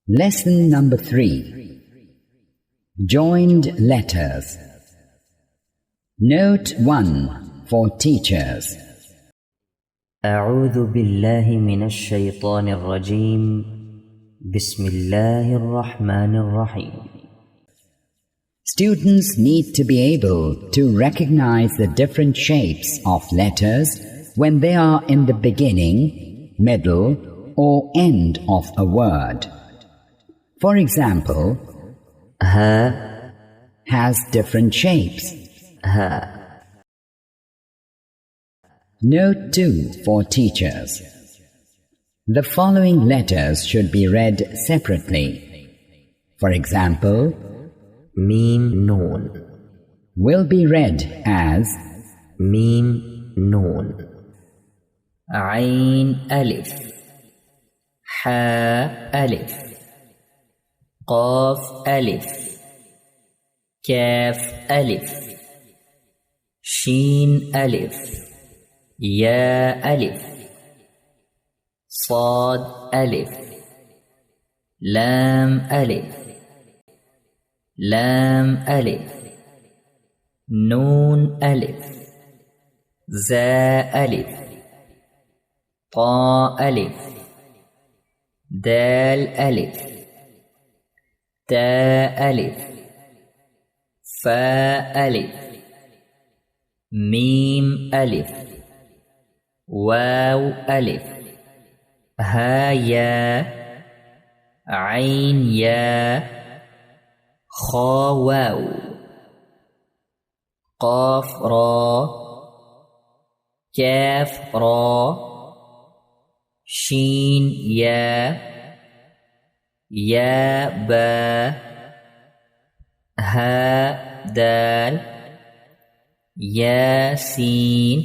Lesson number 3. Joined letters. Note 1 for teachers. أعوذ بالله من الشيطان الرجيم بسم الله الرحمن الرحيم. Students need to be able to recognize the different shapes of letters when they are in the beginning, middle, or end of a word. For example, ها has different shapes. ها. Note 2 for teachers. The following letters should be read separately. For example, ma'am known will be read as ميم نون. عين ألف حاء ألف قاف ألف كاف ألف شين ألف يا ألف صاد ألف لام ألف لام ألف نون ألف زاء ألف طاء ألف دال ألف تاء ألف فاء ألف ميم ألف واو ألف ها يا عين يا خا واو قاف را كاف را شين يا با ها دال يا سين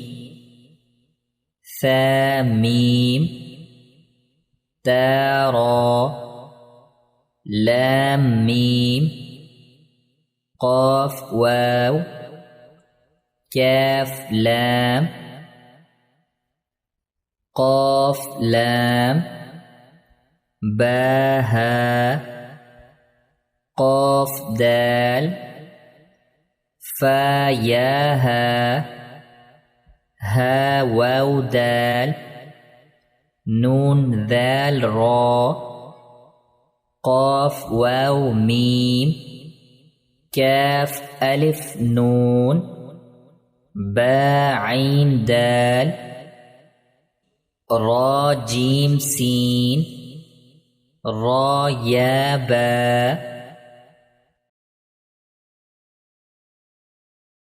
ثا ميم تا را لام ميم قاف واو كاف لام قاف لام با ها قاف دال فا يا ها واو دال نون ذال را قاف واو ميم كاف ألف نون با عين دال را جيم سين را يا با